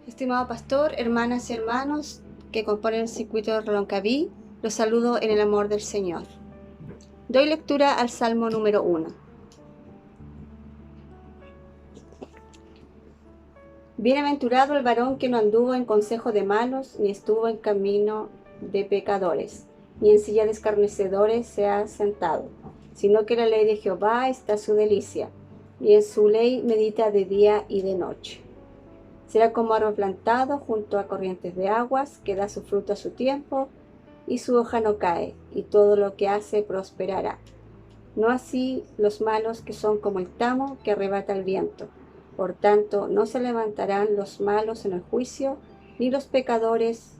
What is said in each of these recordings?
Estimado pastor, hermanas y hermanos que componen el circuito de Reloncaví, los saludo en el amor del Señor. Doy lectura al Salmo número 1. Bienaventurado el varón que no anduvo en consejo de malos, ni estuvo en camino de pecadores, ni en silla de escarnecedores se ha sentado, sino que en la ley de Jehová está su delicia, y en su ley medita de día y de noche. Será como árbol plantado junto a corrientes de aguas, que da su fruto a su tiempo, y su hoja no cae, y todo lo que hace prosperará. No así los malos, que son como el tamo que arrebata el viento. Por tanto, no se levantarán los malos en el juicio, ni los pecadores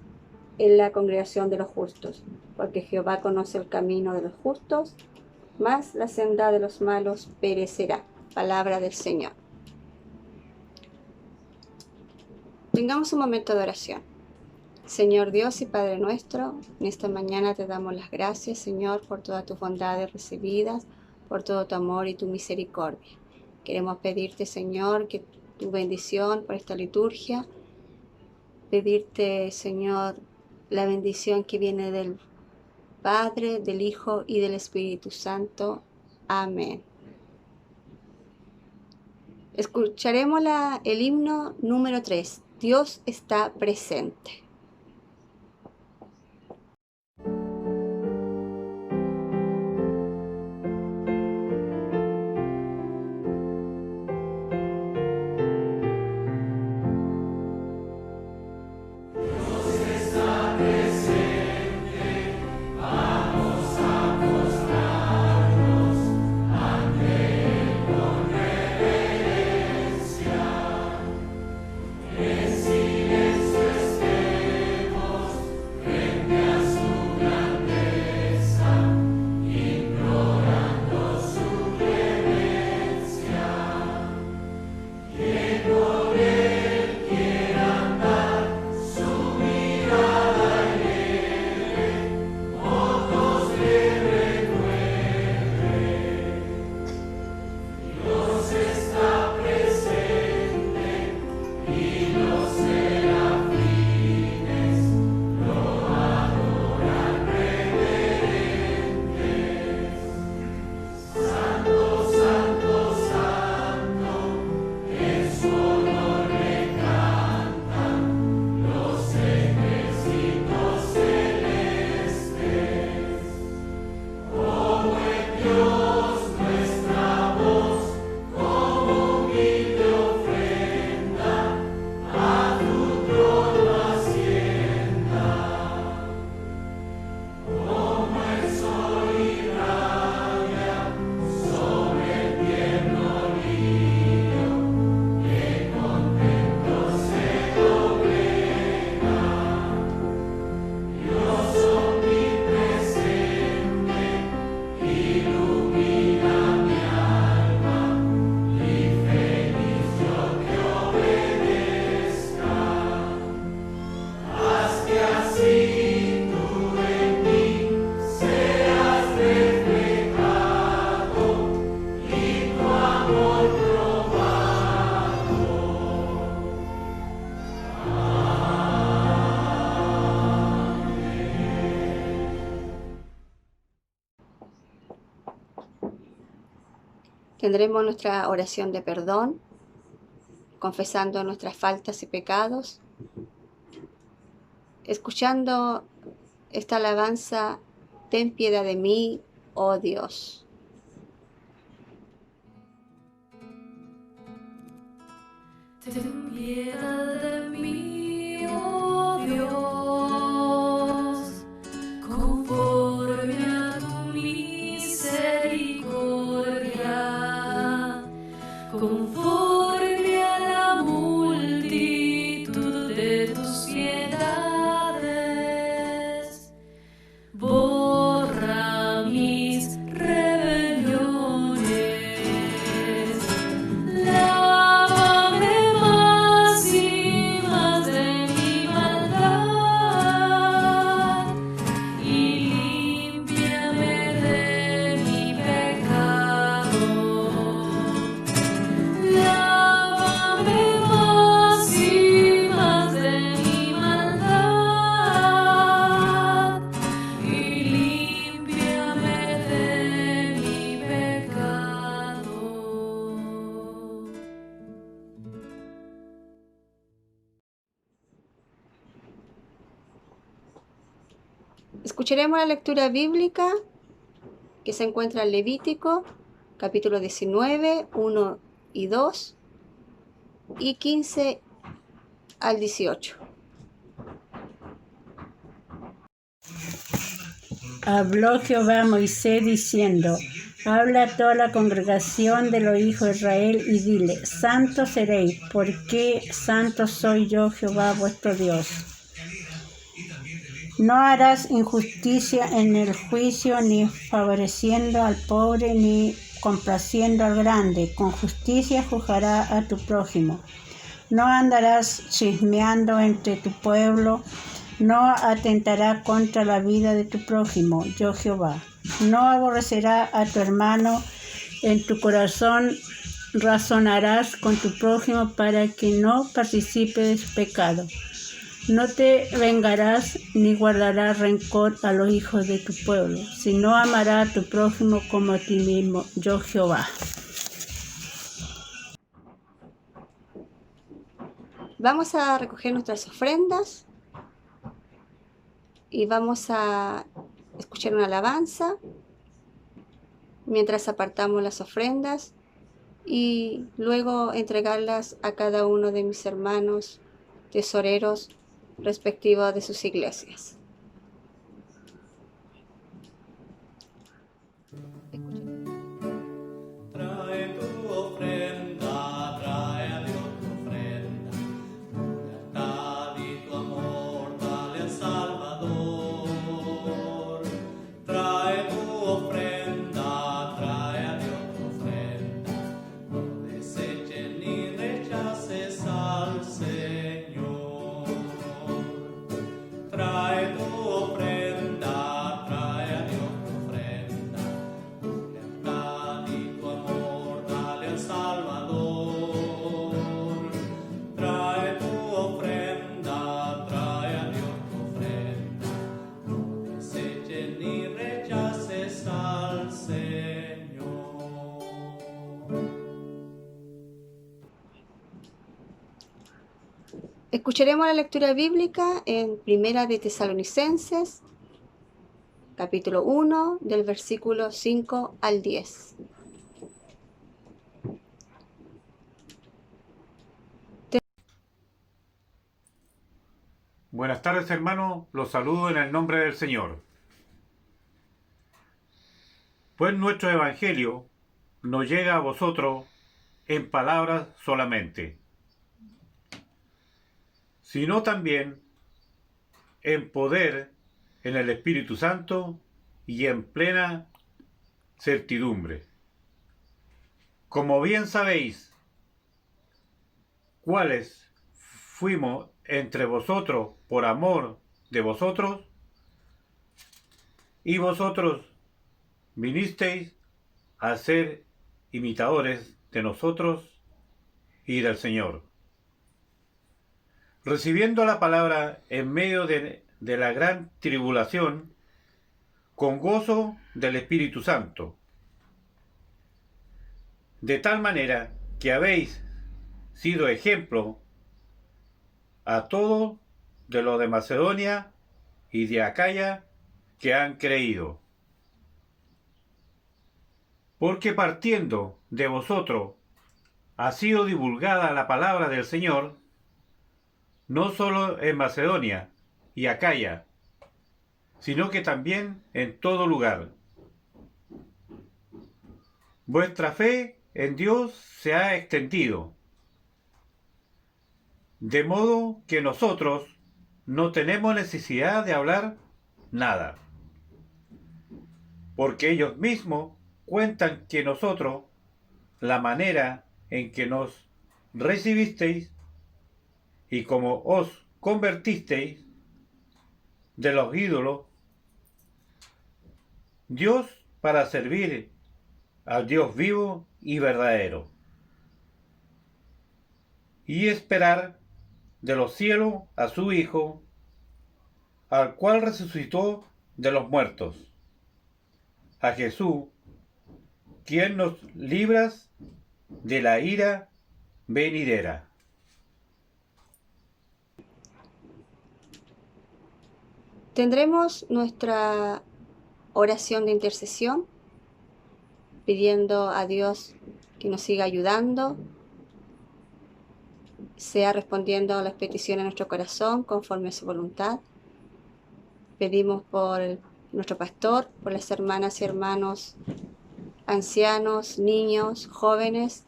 en la congregación de los justos, porque Jehová conoce el camino de los justos, mas la senda de los malos perecerá. Palabra del Señor. Tengamos un momento de oración. Señor Dios y Padre nuestro, en esta mañana te damos las gracias, Señor, por todas tus bondades recibidas, por todo tu amor y tu misericordia. Queremos pedirte, Señor, que tu bendición por esta liturgia, pedirte, Señor, la bendición que viene del Padre, del Hijo y del Espíritu Santo. Amén. Escucharemos el himno número 3. Dios está presente. Tendremos nuestra oración de perdón, confesando nuestras faltas y pecados, escuchando esta alabanza: ten piedad de mí, oh Dios. Ten piedad de mí, oh Dios, conforme a tu misericordia, conforme a la multitud de tus piedades, borra mis rebeliones, lávame más y Escucharemos la lectura bíblica que se encuentra en Levítico, capítulo 19, 1 y 2, y 15 al 18. Habló Jehová a Moisés diciendo: habla a toda la congregación de los hijos de Israel y dile: santos seréis, porque santo soy yo, Jehová vuestro Dios. No harás injusticia en el juicio, ni favoreciendo al pobre, ni complaciendo al grande. Con justicia juzgarás a tu prójimo. No andarás chismeando entre tu pueblo, no atentarás contra la vida de tu prójimo, yo Jehová. No aborrecerás a tu hermano, en tu corazón razonarás con tu prójimo para que no participes pecado. No te vengarás ni guardarás rencor a los hijos de tu pueblo, sino amarás a tu prójimo como a ti mismo, yo Jehová. Vamos a recoger nuestras ofrendas y vamos a escuchar una alabanza mientras apartamos las ofrendas y luego entregarlas a cada uno de mis hermanos tesoreros respectivos de sus iglesias. Trae tu ofrenda, trae a Dios tu ofrenda, tu lealtad y tu amor, dale al Salvador. Trae tu ofrenda, trae a Dios tu ofrenda, no deseches ni rechaces al Señor. Trae tu ofrenda, trae a Dios tu ofrenda, tu lealtad y tu amor, dale al Salvador. Trae tu ofrenda, trae a Dios tu ofrenda, no deseches ni rechaces al Señor. Escucharemos la lectura bíblica en Primera de Tesalonicenses, capítulo 1, del versículo 5 al 10. Buenas tardes, hermanos, los saludo en el nombre del Señor. Pues nuestro Evangelio no llega a vosotros en palabras solamente, sino también en poder, en el Espíritu Santo y en plena certidumbre. Como bien sabéis, cuáles fuimos entre vosotros por amor de vosotros, y vosotros vinisteis a ser imitadores de nosotros y del Señor, recibiendo la palabra en medio de la gran tribulación, con gozo del Espíritu Santo, de tal manera que habéis sido ejemplo a todos de los de Macedonia y de Acaya que han creído. Porque partiendo de vosotros ha sido divulgada la palabra del Señor, no solo en Macedonia y Acaya, sino que también en todo lugar. Vuestra fe en Dios se ha extendido, de modo que nosotros no tenemos necesidad de hablar nada, porque ellos mismos cuentan que nosotros, la manera en que nos recibisteis y como os convertisteis de los ídolos, Dios para servir al Dios vivo y verdadero, y esperar de los cielos a su Hijo, al cual resucitó de los muertos, a Jesús, quien nos libra de la ira venidera. Tendremos nuestra oración de intercesión, pidiendo a Dios que nos siga ayudando, sea respondiendo a las peticiones de nuestro corazón conforme a su voluntad. Pedimos por nuestro pastor, por las hermanas y hermanos, ancianos, niños, jóvenes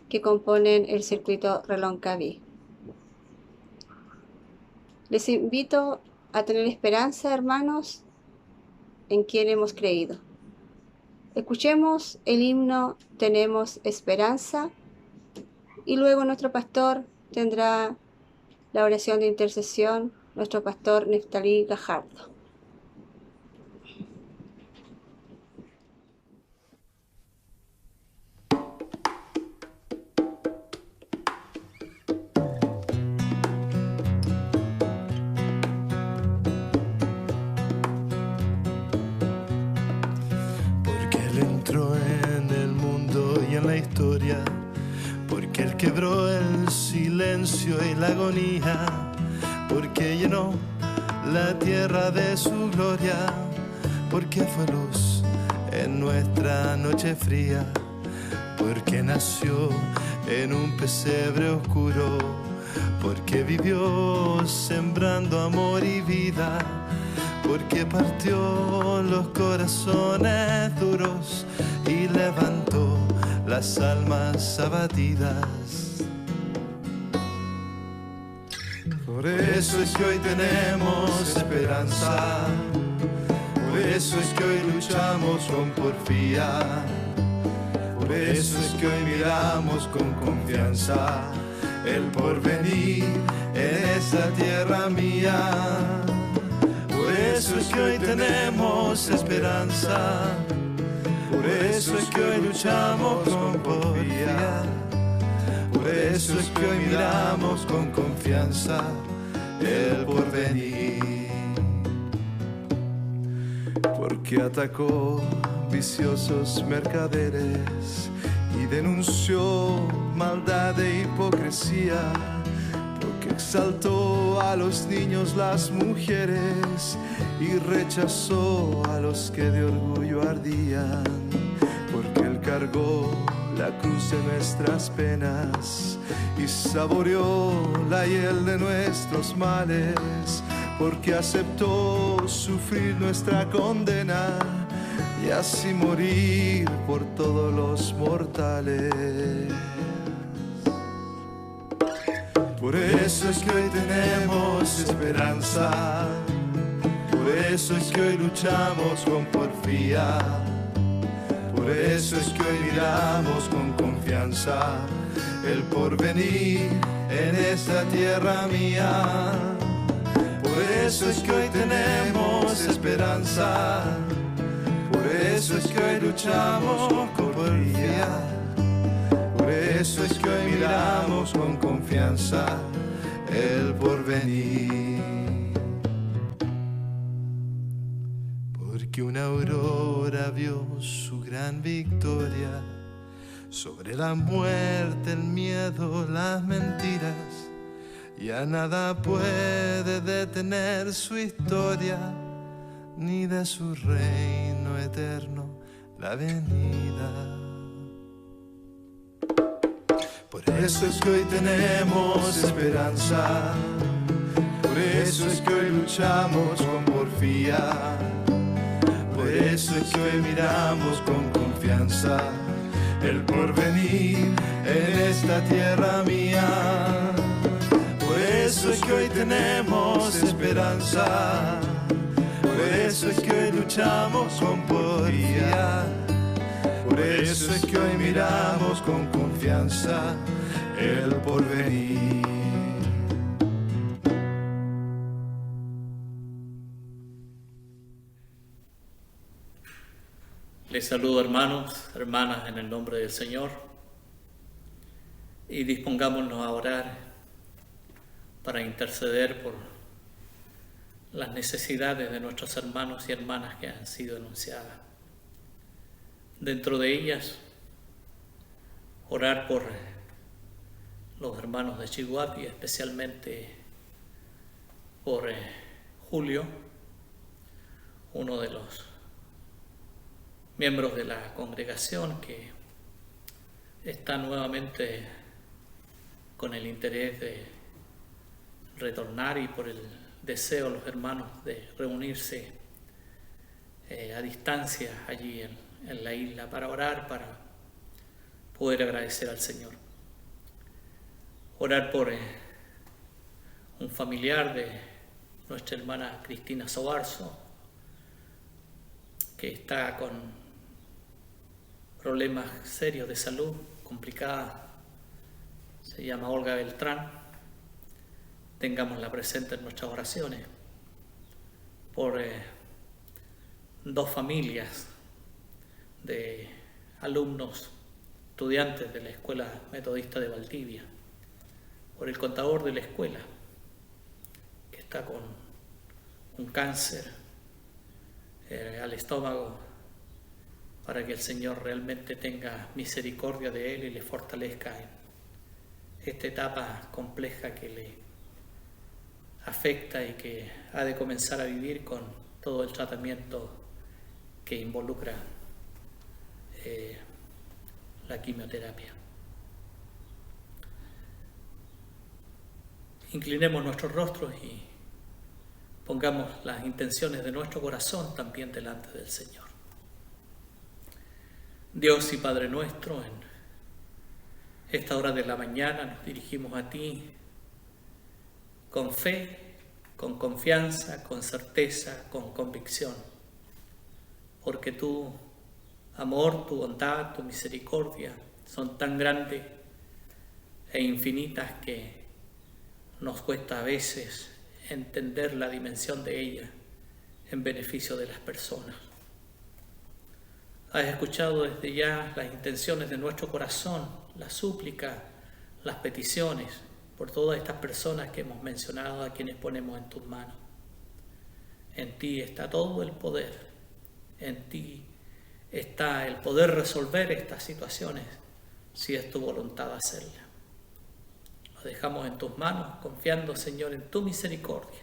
que componen el circuito Reloncaví. Les invito a tener esperanza, hermanos, en quien hemos creído. Escuchemos el himno Tenemos Esperanza y luego nuestro pastor tendrá la oración de intercesión, nuestro pastor Neftalí Gajardo. Porque Él quebró el silencio y la agonía, porque llenó la tierra de su gloria, porque fue luz en nuestra noche fría, porque nació en un pesebre oscuro, porque vivió sembrando amor y vida, porque partió los corazones duros y levantó las almas abatidas. Por eso es que hoy tenemos esperanza, por eso es que hoy luchamos con porfía, por eso es que hoy miramos con confianza el porvenir en esta tierra mía. Por eso es que hoy tenemos esperanza, por eso es que hoy luchamos con porfía, por eso es que hoy miramos con confianza el porvenir. Porque atacó viciosos mercaderes y denunció maldad e hipocresía, porque exaltó a los niños, las mujeres y rechazó a los que de orgullo ardían, porque Él cargó la cruz de nuestras penas y saboreó la hiel de nuestros males, porque aceptó sufrir nuestra condena y así morir por todos los mortales. Por eso es que hoy tenemos esperanza, por eso es que hoy luchamos con porfía, por eso es que hoy miramos con confianza el porvenir en esta tierra mía. Por eso es que hoy tenemos esperanza, por eso es que hoy luchamos con porfía, por eso es que hoy miramos con confianza el porvenir. Porque una aurora vio su gran victoria sobre la muerte, el miedo, las mentiras. Ya nada puede detener su historia, ni de su reino eterno la venida. Por eso es que hoy tenemos esperanza, por eso es que hoy luchamos con porfía, por eso es que hoy miramos con confianza el porvenir en esta tierra mía. Por eso es que hoy tenemos esperanza, por eso es que hoy luchamos con porfía, por eso es que hoy miramos con confianza el porvenir. Les saludo, hermanos, hermanas, en el nombre del Señor, y dispongámonos a orar para interceder por las necesidades de nuestros hermanos y hermanas que han sido anunciadas. Dentro de ellas, orar por los hermanos de Chiguapi, especialmente por Julio, uno de los miembros de la congregación que está nuevamente con el interés de retornar y por el deseo de los hermanos de reunirse a distancia allí en la isla para orar, para poder agradecer al Señor. Orar por un familiar de nuestra hermana Cristina Sobarzo, que está con problemas serios de salud, complicada, se llama Olga Beltrán. Tengámosla presente en nuestras oraciones. Por dos familias de alumnos, estudiantes de la Escuela Metodista de Valdivia, por el contador de la escuela, que está con un cáncer al estómago, para que el Señor realmente tenga misericordia de él y le fortalezca en esta etapa compleja que le afecta y que ha de comenzar a vivir con todo el tratamiento que involucra la quimioterapia. Inclinemos nuestros rostros y pongamos las intenciones de nuestro corazón también delante del Señor. Dios y Padre nuestro, en esta hora de la mañana nos dirigimos a ti con fe, con confianza, con certeza, con convicción, porque tu amor, tu bondad, tu misericordia son tan grandes e infinitas que nos cuesta a veces entender la dimensión de ella en beneficio de las personas. Has escuchado desde ya las intenciones de nuestro corazón, las súplicas, las peticiones por todas estas personas que hemos mencionado, a quienes ponemos en tus manos. En ti está todo el poder, en ti está el poder resolver estas situaciones si es tu voluntad hacerla. Lo dejamos en tus manos, confiando, Señor, en tu misericordia,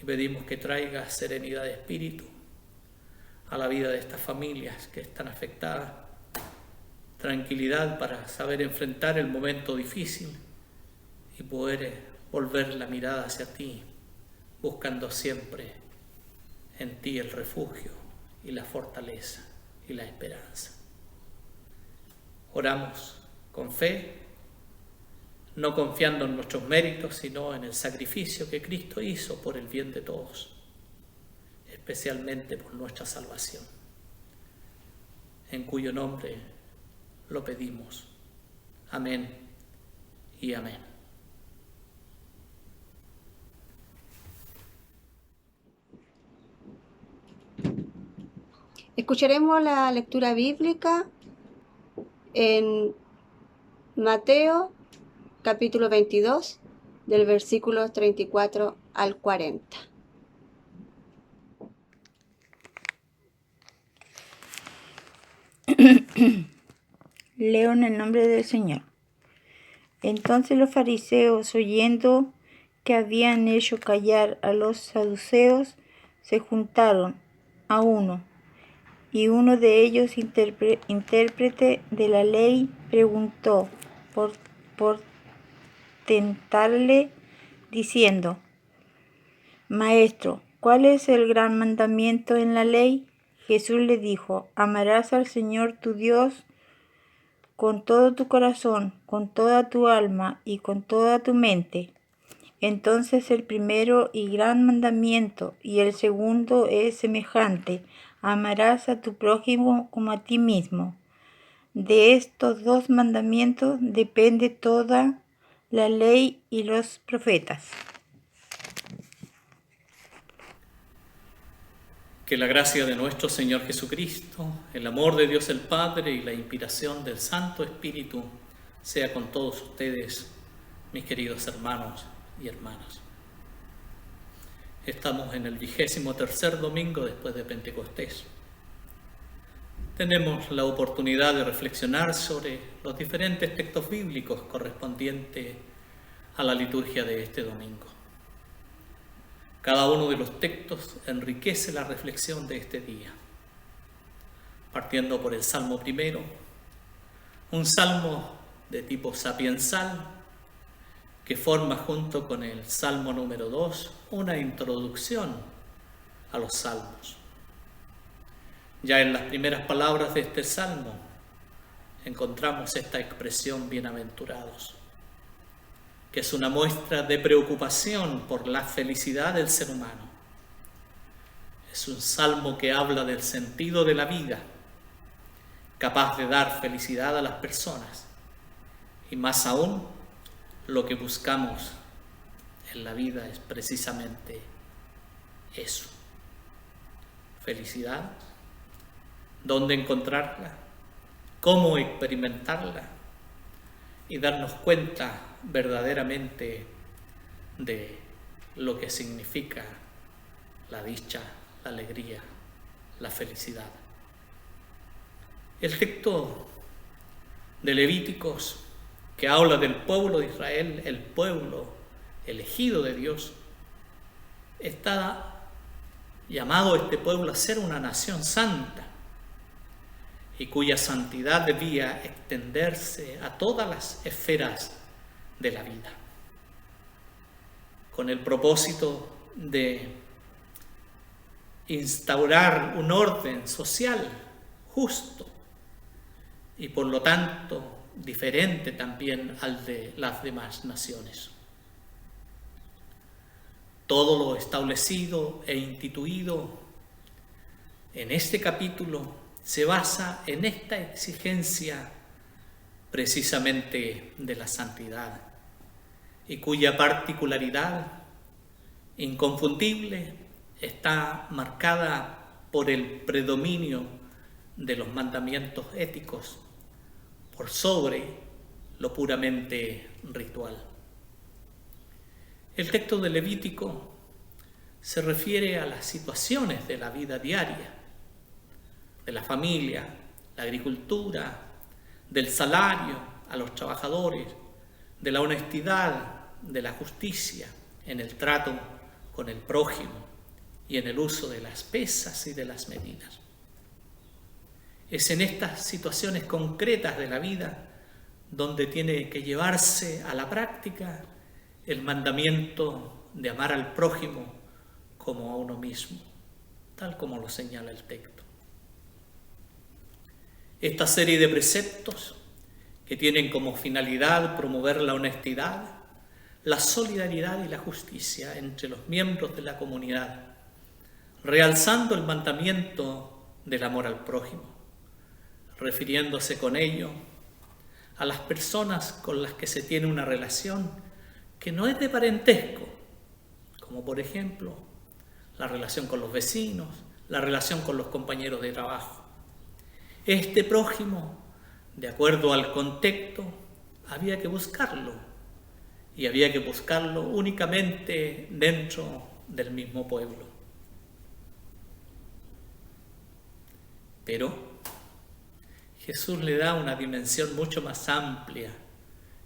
y pedimos que traigas serenidad de espíritu a la vida de estas familias que están afectadas, tranquilidad para saber enfrentar el momento difícil y poder volver la mirada hacia ti, buscando siempre en ti el refugio y la fortaleza y la esperanza. Oramos con fe, no confiando en nuestros méritos, sino en el sacrificio que Cristo hizo por el bien de todos, especialmente por nuestra salvación, en cuyo nombre lo pedimos. Amén y amén. Escucharemos la lectura bíblica en Mateo capítulo 22, del versículo 34 al 40. Leo en el nombre del Señor. Entonces los fariseos, oyendo que habían hecho callar a los saduceos, se juntaron a uno, y uno de ellos, intérprete de la ley, preguntó por tentarle, diciendo: Maestro, ¿cuál es el gran mandamiento en la ley? Jesús le dijo: amarás al Señor tu Dios con todo tu corazón, con toda tu alma y con toda tu mente. Entonces el primero y gran mandamiento y el segundo es semejante: amarás a tu prójimo como a ti mismo. De estos dos mandamientos depende toda la ley y los profetas. Que la gracia de nuestro Señor Jesucristo, el amor de Dios el Padre y la inspiración del Santo Espíritu sea con todos ustedes, mis queridos hermanos y hermanas. Estamos en el 23º domingo después de Pentecostés. Tenemos la oportunidad de reflexionar sobre los diferentes textos bíblicos correspondientes a la liturgia de este domingo. Cada uno de los textos enriquece la reflexión de este día, partiendo por el Salmo primero, un salmo de tipo sapiensal que forma junto con el Salmo número 2 una introducción a los salmos. Ya en las primeras palabras de este salmo encontramos esta expresión bienaventurados, que es una muestra de preocupación por la felicidad del ser humano. Es un salmo que habla del sentido de la vida, capaz de dar felicidad a las personas, y más aún, lo que buscamos en la vida es precisamente eso: felicidad. ¿Dónde encontrarla? ¿Cómo experimentarla? Y darnos cuenta verdaderamente de lo que significa la dicha, la alegría, la felicidad. El texto de Levíticos, que habla del pueblo de Israel, el pueblo elegido de Dios, está llamado este pueblo a ser una nación santa, y cuya santidad debía extenderse a todas las esferas de la vida, con el propósito de instaurar un orden social justo y por lo tanto diferente también al de las demás naciones. Todo lo establecido e instituido en este capítulo se basa en esta exigencia precisamente de la santidad, y cuya particularidad inconfundible está marcada por el predominio de los mandamientos éticos por sobre lo puramente ritual. El texto de Levítico se refiere a las situaciones de la vida diaria, de la familia, la agricultura, del salario a los trabajadores, de la honestidad, de la justicia en el trato con el prójimo y en el uso de las pesas y de las medidas. Es en estas situaciones concretas de la vida donde tiene que llevarse a la práctica el mandamiento de amar al prójimo como a uno mismo, tal como lo señala el texto. Esta serie de preceptos, que tienen como finalidad promover la honestidad, la solidaridad y la justicia entre los miembros de la comunidad, realzando el mandamiento del amor al prójimo, refiriéndose con ello a las personas con las que se tiene una relación que no es de parentesco, como por ejemplo la relación con los vecinos, la relación con los compañeros de trabajo. Este prójimo, de acuerdo al contexto, había que buscarlo, y había que buscarlo únicamente dentro del mismo pueblo. Pero Jesús le da una dimensión mucho más amplia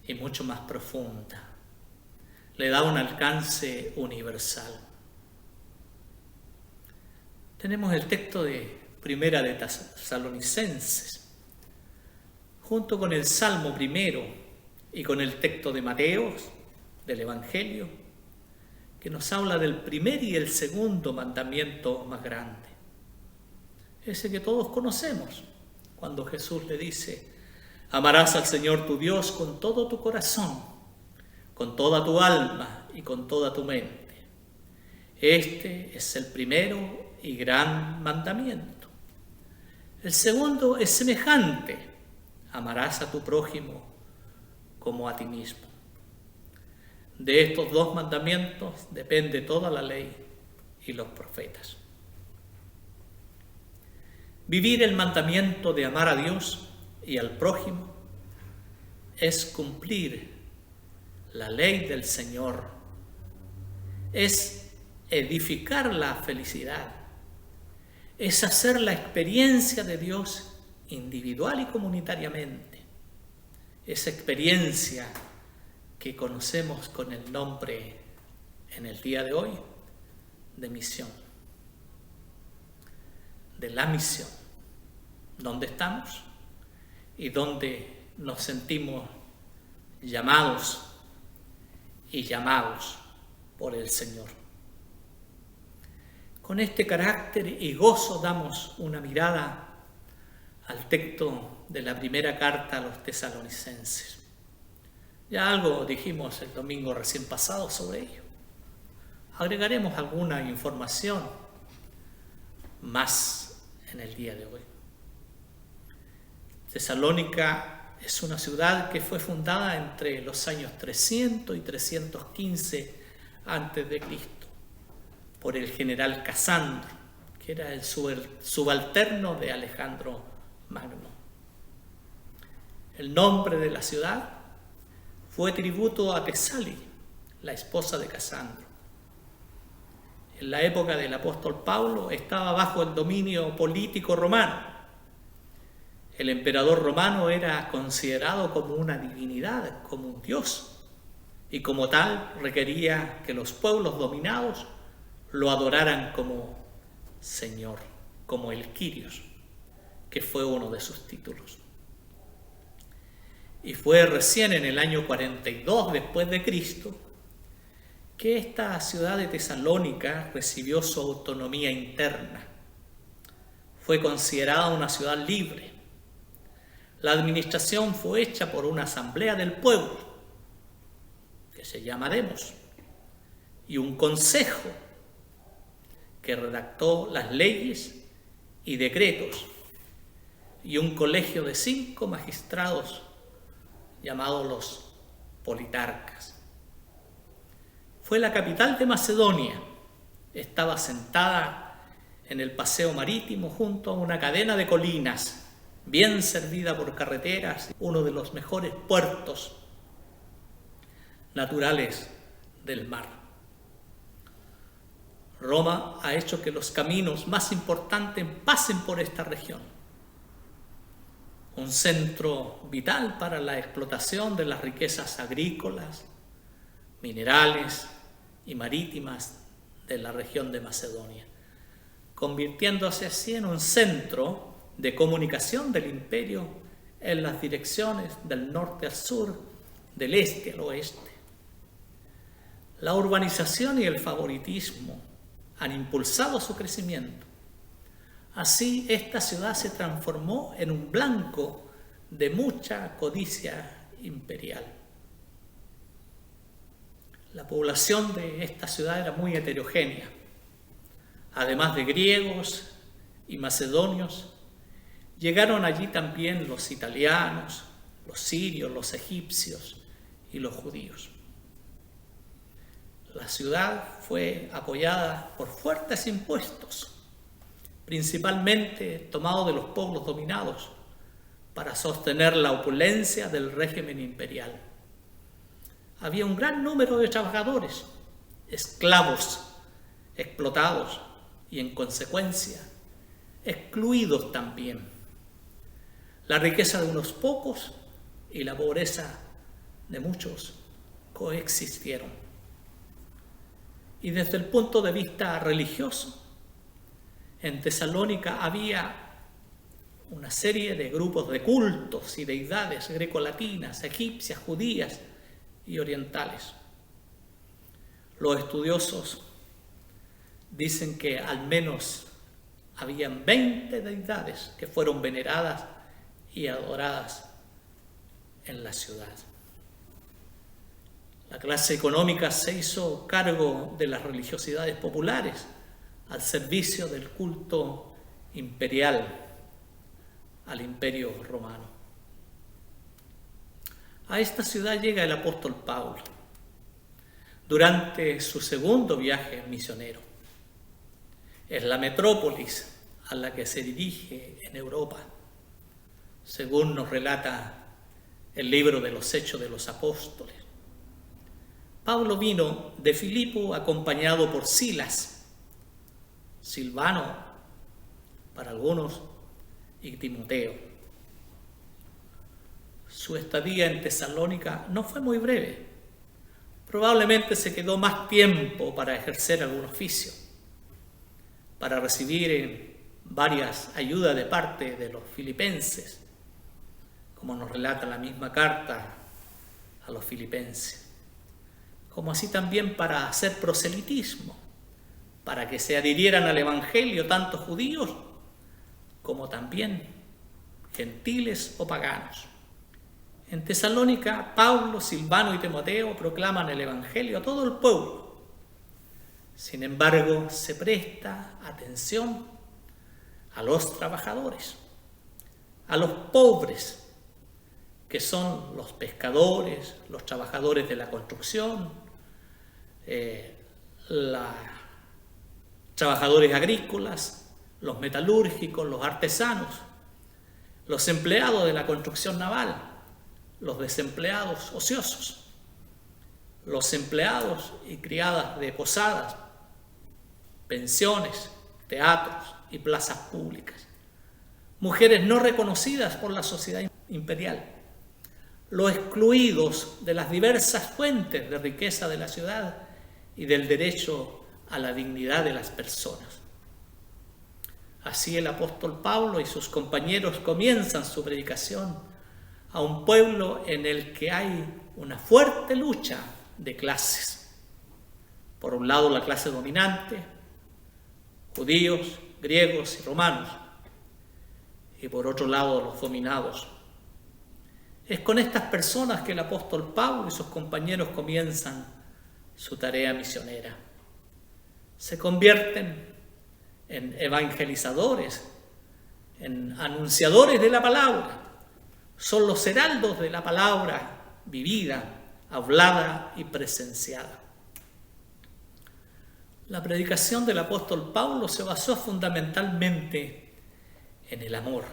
y mucho más profunda. Le da un alcance universal. Tenemos el texto de Primera de Tesalonicenses, junto con el Salmo primero y con el texto de Mateos, del Evangelio, que nos habla del primer y el segundo mandamiento más grande. Ese que todos conocemos, cuando Jesús le dice: amarás al Señor tu Dios con todo tu corazón, con toda tu alma y con toda tu mente. Este es el primero y gran mandamiento. El segundo es semejante: amarás a tu prójimo como a ti mismo. De estos dos mandamientos depende toda la ley y los profetas. Vivir el mandamiento de amar a Dios y al prójimo es cumplir la ley del Señor, es edificar la felicidad, es hacer la experiencia de Dios individual y comunitariamente, esa experiencia que conocemos con el nombre en el día de hoy de misión, de la misión, donde estamos y donde nos sentimos llamados y llamados por el Señor. Con este carácter y gozo damos una mirada al texto de la primera carta a los tesalonicenses. Ya algo dijimos el domingo recién pasado sobre ello. Agregaremos alguna información más en el día de hoy. Tesalónica es una ciudad que fue fundada entre los años 300 y 315 a.C. por el general Casandro, que era el subalterno de Alejandro Magno. El nombre de la ciudad fue tributo a Tesali, la esposa de Casandro. En la época del apóstol Pablo estaba bajo el dominio político romano. El emperador romano era considerado como una divinidad, como un dios, y como tal requería que los pueblos dominados lo adoraran como Señor, como el Kyrios, que fue uno de sus títulos. Y fue recién en el año 42 después de Cristo que esta ciudad de Tesalónica recibió su autonomía interna. Fue considerada una ciudad libre. La administración fue hecha por una asamblea del pueblo, que se llama Demos, y un consejo que redactó las leyes y decretos, y un colegio de 5 magistrados llamados los politarcas. Fue la capital de Macedonia. Estaba sentada en el paseo marítimo junto a una cadena de colinas, bien servida por carreteras, uno de los mejores puertos naturales del mar. Roma ha hecho que los caminos más importantes pasen por esta región. Un centro vital para la explotación de las riquezas agrícolas, minerales y marítimas de la región de Macedonia, convirtiéndose así en un centro de comunicación del imperio en las direcciones del norte al sur, del este al oeste. La urbanización y el favoritismo han impulsado su crecimiento. Así, esta ciudad se transformó en un blanco de mucha codicia imperial. La población de esta ciudad era muy heterogénea. Además de griegos y macedonios, llegaron allí también los italianos, los sirios, los egipcios y los judíos. La ciudad fue apoyada por fuertes impuestos, principalmente tomados de los pueblos dominados, para sostener la opulencia del régimen imperial. Había un gran número de trabajadores, esclavos, explotados y, en consecuencia, excluidos también. La riqueza de unos pocos y la pobreza de muchos coexistieron. Y desde el punto de vista religioso, en Tesalónica había una serie de grupos de cultos y deidades grecolatinas, egipcias, judías y orientales. Los estudiosos dicen que al menos habían 20 deidades que fueron veneradas y adoradas en la ciudad. La clase económica se hizo cargo de las religiosidades populares al servicio del culto imperial al imperio romano. A esta ciudad llega el apóstol Pablo durante su segundo viaje misionero. Es la metrópolis a la que se dirige en Europa, según nos relata el libro de los Hechos de los Apóstoles. Pablo vino de Filipo acompañado por Silas, Silvano para algunos y Timoteo. Su estadía en Tesalónica no fue muy breve. Probablemente se quedó más tiempo para ejercer algún oficio. para recibir varias ayudas de parte de los filipenses, como nos relata la misma carta a los filipenses, como así también para hacer proselitismo, para que se adhirieran al Evangelio tanto judíos como también gentiles o paganos. En Tesalónica, Pablo, Silvano y Timoteo proclaman el Evangelio a todo el pueblo. Sin embargo, se presta atención a los trabajadores, a los pobres, que son los pescadores, los trabajadores de la construcción, trabajadores agrícolas, los metalúrgicos, los artesanos, los empleados de la construcción naval, los desempleados ociosos, los empleados y criadas de posadas, pensiones, teatros y plazas públicas, mujeres no reconocidas por la sociedad imperial, los excluidos de las diversas fuentes de riqueza de la ciudad y del derecho a la dignidad de las personas. Así el apóstol Pablo y sus compañeros comienzan su predicación a un pueblo en el que hay una fuerte lucha de clases. Por un lado, la clase dominante, judíos, griegos y romanos, y por otro lado, los dominados. Es con estas personas que el apóstol Pablo y sus compañeros comienzan su tarea misionera. Se convierten en evangelizadores, en anunciadores de la palabra. Son los heraldos de la palabra vivida, hablada y presenciada. La predicación del apóstol Pablo se basó fundamentalmente en el amor,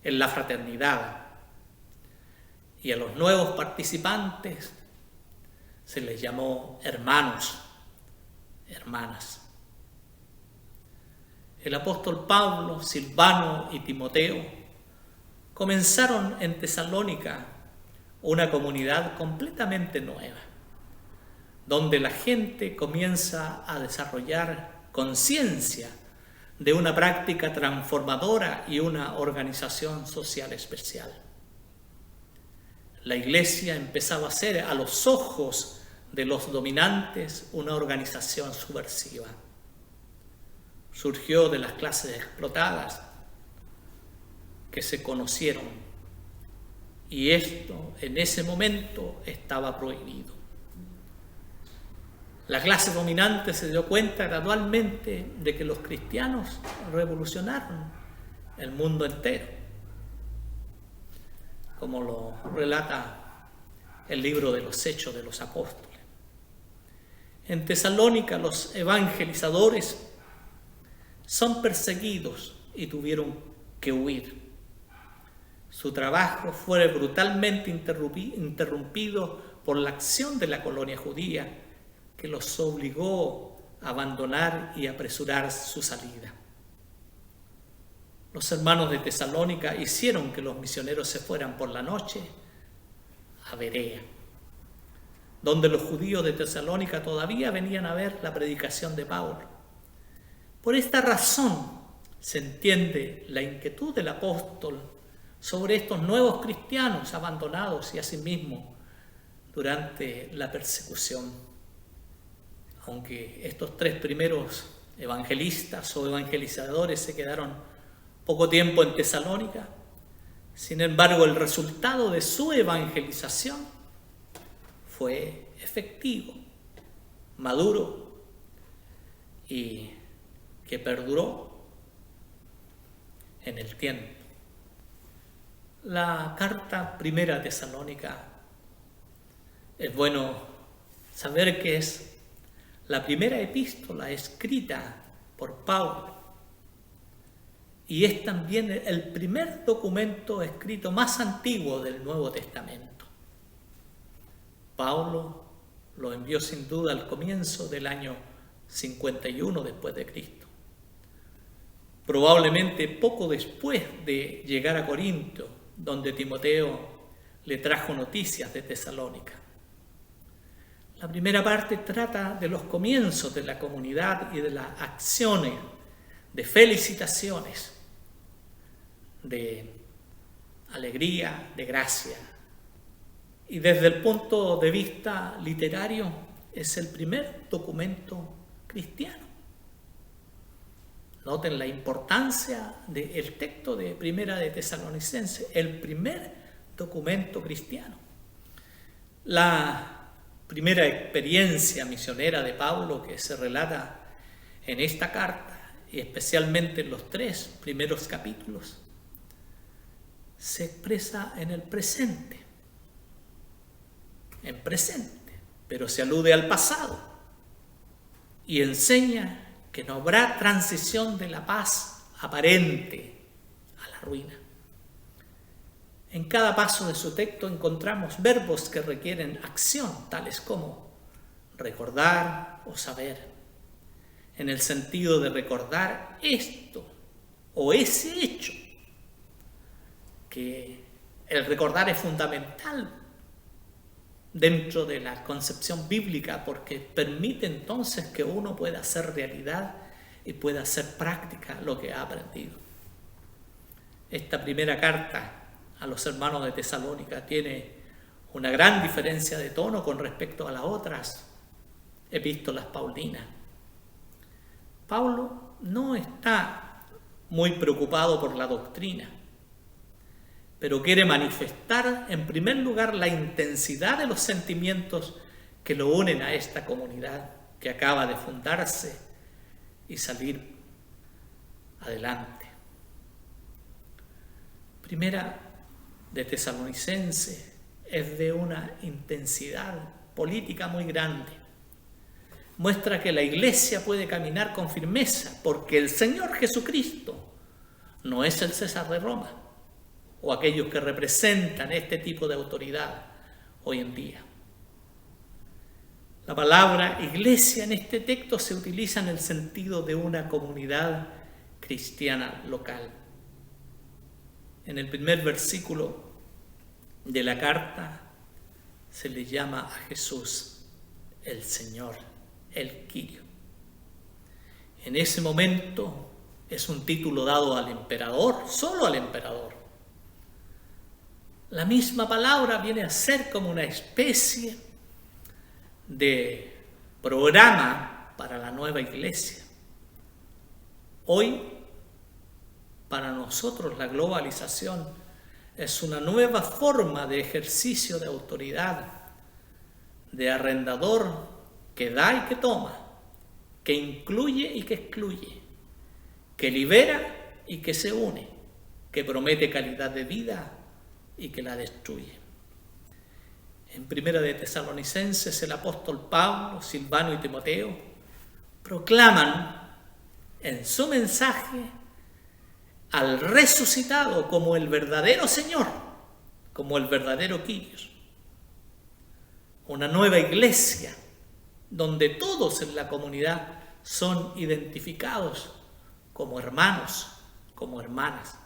en la fraternidad, y a los nuevos participantes se les llamó hermanos, hermanas. El apóstol Pablo, Silvano y Timoteo comenzaron en Tesalónica una comunidad completamente nueva, donde la gente comienza a desarrollar conciencia de una práctica transformadora y una organización social especial. La iglesia empezaba a ser, a los ojos de los dominantes, una organización subversiva. Surgió de las clases explotadas que se conocieron, y esto en ese momento estaba prohibido. La clase dominante se dio cuenta gradualmente de que los cristianos revolucionaron el mundo entero, como lo relata el libro de los Hechos de los Apóstoles. En Tesalónica los evangelizadores son perseguidos y tuvieron que huir. Su trabajo fue brutalmente interrumpido por la acción de la colonia judía, que los obligó a abandonar y apresurar su salida. Los hermanos de Tesalónica hicieron que los misioneros se fueran por la noche a Berea, donde los judíos de Tesalónica todavía venían a ver la predicación de Pablo. Por esta razón se entiende la inquietud del apóstol sobre estos nuevos cristianos abandonados y asimismo durante la persecución. Aunque estos tres primeros evangelistas o evangelizadores se quedaron poco tiempo en Tesalónica, sin embargo el resultado de su evangelización fue efectivo, maduro y que perduró en el tiempo. La carta primera a Tesalónica, es bueno saber que es la primera epístola escrita por Pablo, y es también el primer documento escrito más antiguo del Nuevo Testamento. Pablo lo envió sin duda al comienzo del año 51 después de Cristo. Probablemente poco después de llegar a Corinto, donde Timoteo le trajo noticias de Tesalónica. La primera parte trata de los comienzos de la comunidad y de las acciones, de felicitaciones, de alegría, de gracia. Y desde el punto de vista literario, es el primer documento cristiano. Noten la importancia del texto de Primera de Tesalonicenses, el primer documento cristiano. La primera experiencia misionera de Pablo que se relata en esta carta, y especialmente en los 3 primeros capítulos, se expresa en el presente, pero se alude al pasado y enseña que no habrá transición de la paz aparente a la ruina. En cada paso de su texto encontramos verbos que requieren acción, tales como recordar o saber, en el sentido de recordar esto o ese hecho, que el recordar es fundamental dentro de la concepción bíblica porque permite entonces que uno pueda hacer realidad y pueda hacer práctica lo que ha aprendido. Esta primera carta a los hermanos de Tesalónica tiene una gran diferencia de tono con respecto a las otras epístolas paulinas. Pablo no está muy preocupado por la doctrina, pero quiere manifestar en primer lugar la intensidad de los sentimientos que lo unen a esta comunidad que acaba de fundarse y salir adelante. Primera de Tesalonicenses es de una intensidad política muy grande. Muestra que la iglesia puede caminar con firmeza porque el Señor Jesucristo no es el César de Roma o aquellos que representan este tipo de autoridad hoy en día. La palabra iglesia en este texto se utiliza en el sentido de una comunidad cristiana local. En el primer versículo de la carta se le llama a Jesús el Señor, el Kyrio. En ese momento es un título dado al emperador, solo al emperador. La misma palabra viene a ser como una especie de programa para la nueva iglesia. Hoy, para nosotros, la globalización es una nueva forma de ejercicio de autoridad, de arrendador que da y que toma, que incluye y que excluye, que libera y que se une, que promete calidad de vida y que la destruye. En Primera de Tesalonicenses, el apóstol Pablo, Silvano y Timoteo proclaman en su mensaje al resucitado como el verdadero Señor, como el verdadero Kyrios. Una nueva iglesia donde todos en la comunidad son identificados como hermanos, como hermanas.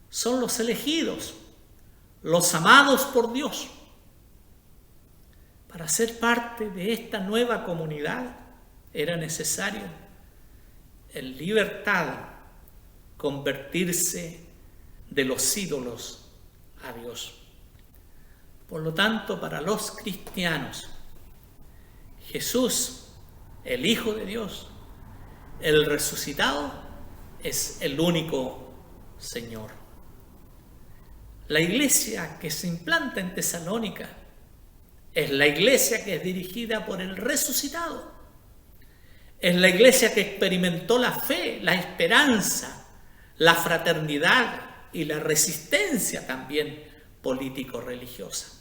Son los elegidos, los amados por Dios. Para ser parte de esta nueva comunidad era necesario en libertad convertirse de los ídolos a Dios. Por lo tanto, para los cristianos, Jesús, el Hijo de Dios, el resucitado, es el único Señor. La iglesia que se implanta en Tesalónica es la iglesia que es dirigida por el resucitado. Es la iglesia que experimentó la fe, la esperanza, la fraternidad y la resistencia también político-religiosa.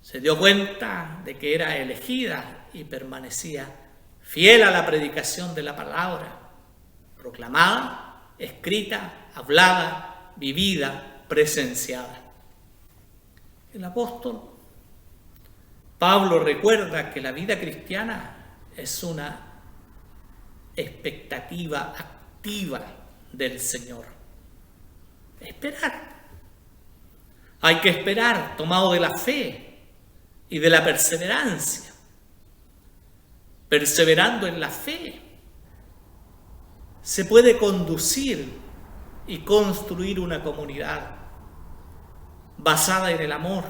Se dio cuenta de que era elegida y permanecía fiel a la predicación de la palabra, proclamada, escrita, hablada, vivida, presenciada. El apóstol Pablo recuerda que la vida cristiana es una expectativa activa del Señor. Esperar. Hay que esperar, tomado de la fe y de la perseverancia. perseverando en la fe, se puede conducir y construir una comunidad basada en el amor,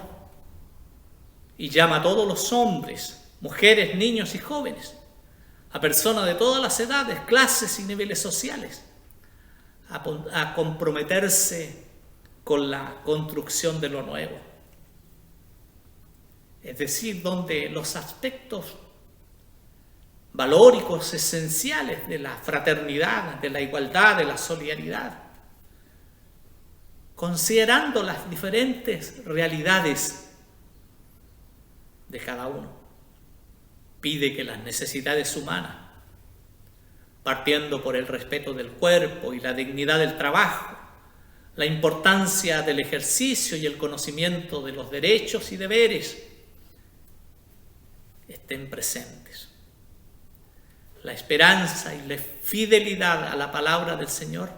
y llama a todos los hombres, mujeres, niños y jóvenes, a personas de todas las edades, clases y niveles sociales, a comprometerse con la construcción de lo nuevo. Es decir, donde los aspectos valóricos esenciales de la fraternidad, de la igualdad, de la solidaridad, considerando las diferentes realidades de cada uno, pide que las necesidades humanas, partiendo por el respeto del cuerpo y la dignidad del trabajo, la importancia del ejercicio y el conocimiento de los derechos y deberes, estén presentes. La esperanza y la fidelidad a la palabra del Señor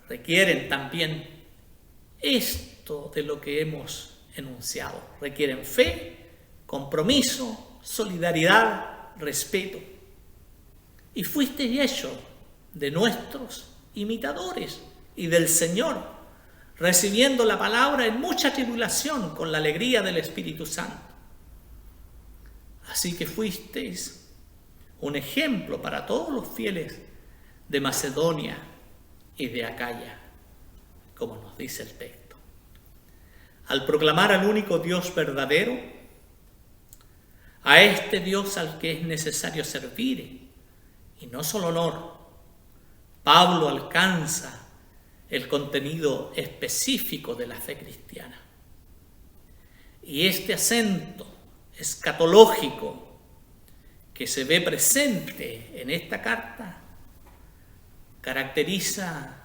requieren también esto de lo que hemos enunciado. Requieren fe, compromiso, solidaridad, respeto. Y fuisteis hechos de nuestros imitadores y del Señor, recibiendo la palabra en mucha tribulación con la alegría del Espíritu Santo. Así que fuisteis un ejemplo para todos los fieles de Macedonia y de Acaya, como nos dice el texto. Al proclamar al único Dios verdadero, a este Dios al que es necesario servir, y no solo honor, Pablo alcanza el contenido específico de la fe cristiana. Y este acento escatológico que se ve presente en esta carta caracteriza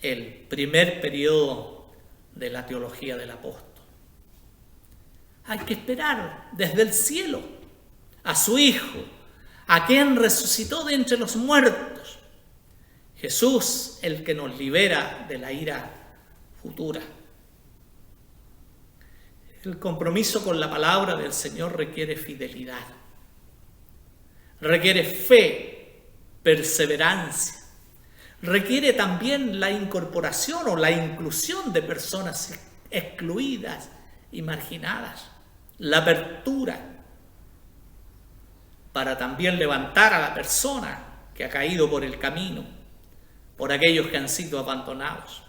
el primer periodo de la teología del apóstol. Hay que esperar desde el cielo a su Hijo, a quien resucitó de entre los muertos, Jesús, el que nos libera de la ira futura. El compromiso con la palabra del Señor requiere fidelidad, requiere fe, perseverancia, requiere también la incorporación o la inclusión de personas excluidas y marginadas, la apertura para también levantar a la persona que ha caído por el camino, por aquellos que han sido abandonados.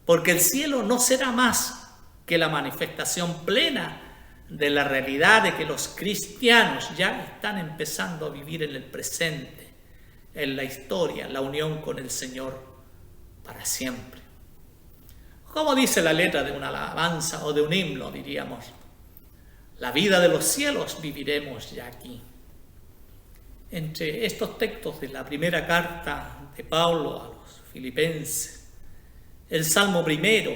Porque el cielo no será más que la manifestación plena de la realidad de que los cristianos ya están empezando a vivir en el presente, en la historia, la unión con el Señor para siempre. Como dice la letra de una alabanza o de un himno, diríamos, la vida de los cielos viviremos ya aquí. Entre estos textos de la primera carta de Pablo a los Filipenses, el Salmo primero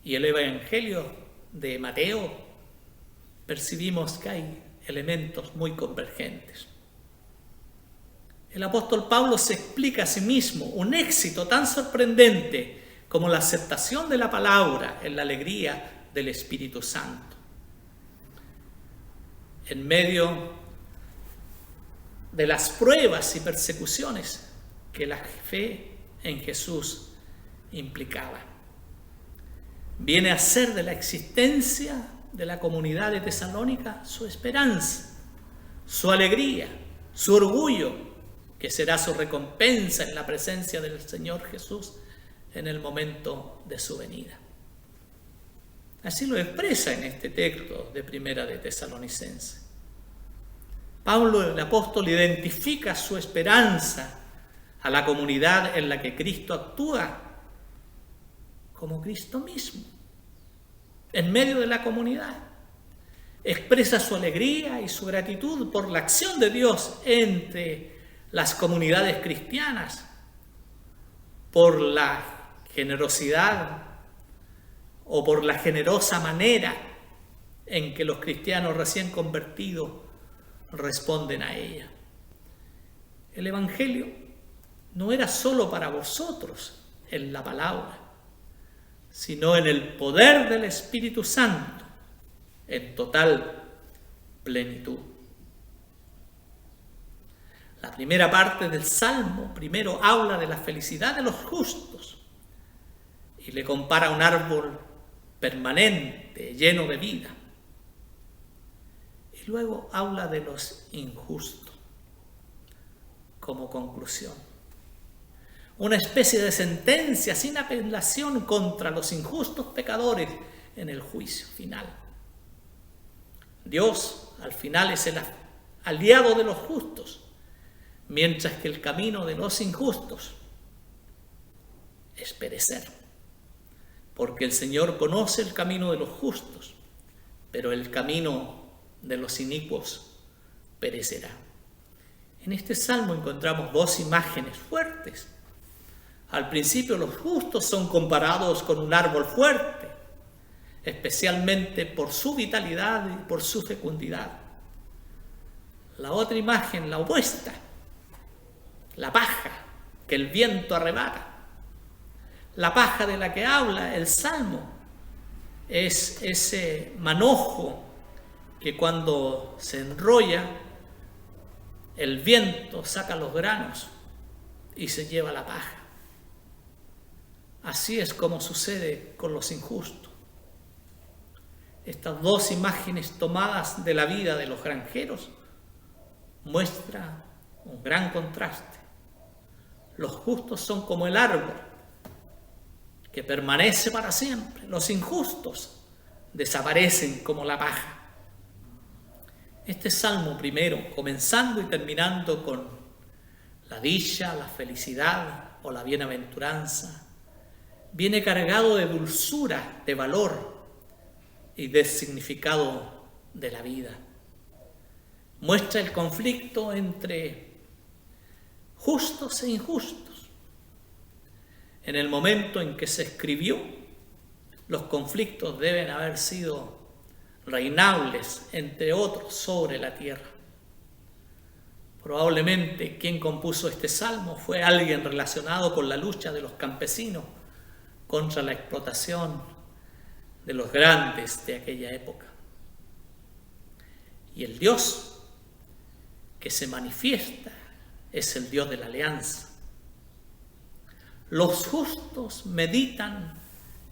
y el Evangelio de Mateo, percibimos que hay elementos muy convergentes. El apóstol Pablo se explica a sí mismo un éxito tan sorprendente como la aceptación de la palabra en la alegría del Espíritu Santo. En medio de las pruebas y persecuciones que la fe en Jesús implicaba. Viene a ser de la existencia de la comunidad de Tesalónica su esperanza, su alegría, su orgullo, que será su recompensa en la presencia del Señor Jesús en el momento de su venida. Así lo expresa en este texto de Primera de Tesalonicenses. Pablo, el apóstol, identifica su esperanza a la comunidad en la que Cristo actúa como Cristo mismo, en medio de la comunidad. Expresa su alegría y su gratitud por la acción de Dios entre las comunidades cristianas, por la generosidad o por la generosa manera en que los cristianos recién convertidos responden a ella. El Evangelio no era solo para vosotros en la palabra, sino en el poder del Espíritu Santo, en total plenitud. La primera parte del Salmo primero habla de la felicidad de los justos y le compara a un árbol permanente, lleno de vida. Y luego habla de los injustos como conclusión. Una especie de sentencia sin apelación contra los injustos pecadores en el juicio final. Dios al final es el aliado de los justos, mientras que el camino de los injustos es perecer. Porque el Señor conoce el camino de los justos, pero el camino de los inicuos perecerá. En este salmo encontramos dos imágenes fuertes. Al principio los justos son comparados con un árbol fuerte, especialmente por su vitalidad y por su fecundidad. La otra imagen, la opuesta, la paja que el viento arrebata. La paja de la que habla el Salmo es ese manojo que cuando se enrolla, el viento saca los granos y se lleva la paja. Así es como sucede con los injustos. Estas dos imágenes tomadas de la vida de los granjeros muestran un gran contraste. Los justos son como el árbol que permanece para siempre. Los injustos desaparecen como la paja. Este salmo primero, comenzando y terminando con la dicha, la felicidad o la bienaventuranza, viene cargado de dulzura, de valor y de significado de la vida. Muestra el conflicto entre justos e injustos. En el momento en que se escribió, los conflictos deben haber sido reinables, entre otros, sobre la tierra. Probablemente quien compuso este salmo fue alguien relacionado con la lucha de los campesinos contra la explotación de los grandes de aquella época. Y el Dios que se manifiesta es el Dios de la alianza. Los justos meditan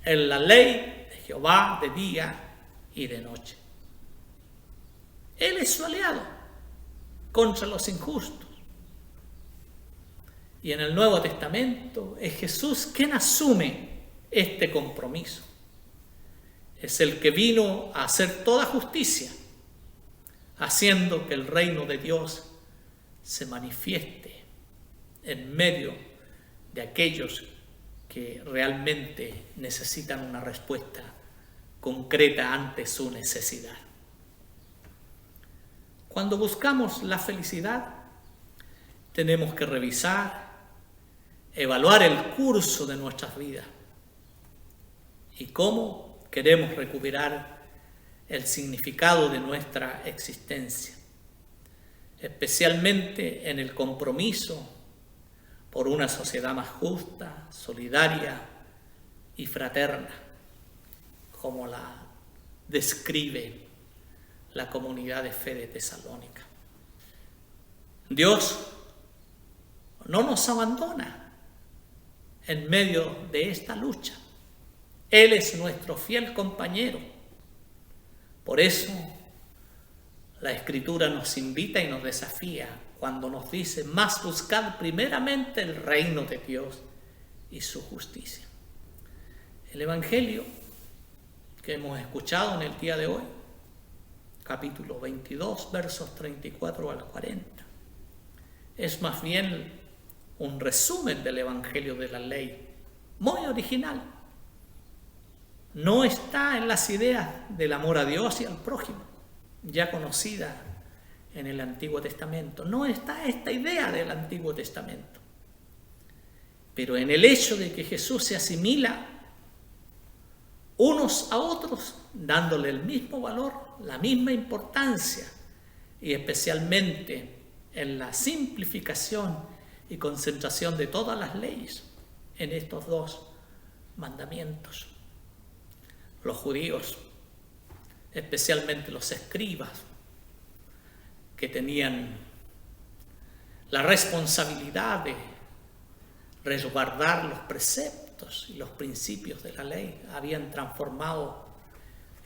en la ley de Jehová de día y de noche. Él es su aliado contra los injustos. Y en el Nuevo Testamento es Jesús quien asume este compromiso. Es el que vino a hacer toda justicia, haciendo que el reino de Dios se manifieste en medio de aquellos que realmente necesitan una respuesta concreta ante su necesidad. Cuando buscamos la felicidad, tenemos que revisar, evaluar el curso de nuestras vidas y cómo queremos recuperar el significado de nuestra existencia, especialmente en el compromiso por una sociedad más justa, solidaria y fraterna, como la describe la comunidad de fe de Tesalónica. Dios no nos abandona en medio de esta lucha. Él es nuestro fiel compañero. Por eso la Escritura nos invita y nos desafía cuando nos dice: más buscad primeramente el reino de Dios y su justicia. El Evangelio que hemos escuchado en el día de hoy, capítulo 22, versos 34 al 40, es más bien un resumen del Evangelio de la ley, muy original. No está en las ideas del amor a Dios y al prójimo, ya conocida en el Antiguo Testamento. No está esta idea del Antiguo Testamento. Pero en el hecho de que Jesús se asimila unos a otros, dándole el mismo valor, la misma importancia, y especialmente en la simplificación y concentración de todas las leyes en estos dos mandamientos. Los judíos, especialmente los escribas, que tenían la responsabilidad de resguardar los preceptos y los principios de la ley. Habían transformado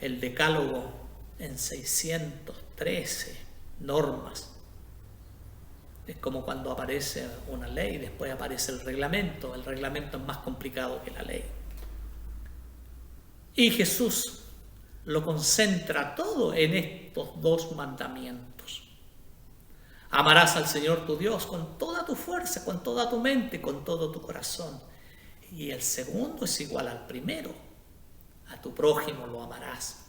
el decálogo en 613 normas. Es como cuando aparece una ley, después aparece el reglamento. El reglamento es más complicado que la ley. Y Jesús lo concentra todo en estos dos mandamientos. Amarás al Señor tu Dios con toda tu fuerza, con toda tu mente, con todo tu corazón. Y el segundo es igual al primero. A tu prójimo lo amarás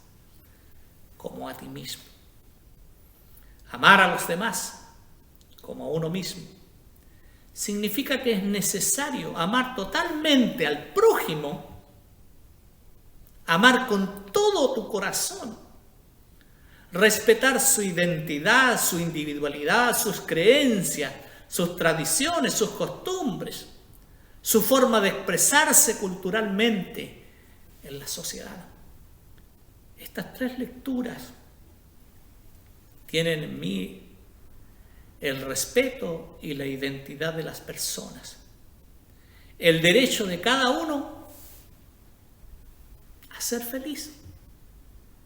como a ti mismo. Amar a los demás como a uno mismo significa que es necesario amar totalmente al prójimo, amar con todo tu corazón, respetar su identidad, su individualidad, sus creencias, sus tradiciones, sus costumbres, su forma de expresarse culturalmente en la sociedad. Estas tres lecturas tienen en mí el respeto y la identidad de las personas, el derecho de cada uno a ser feliz.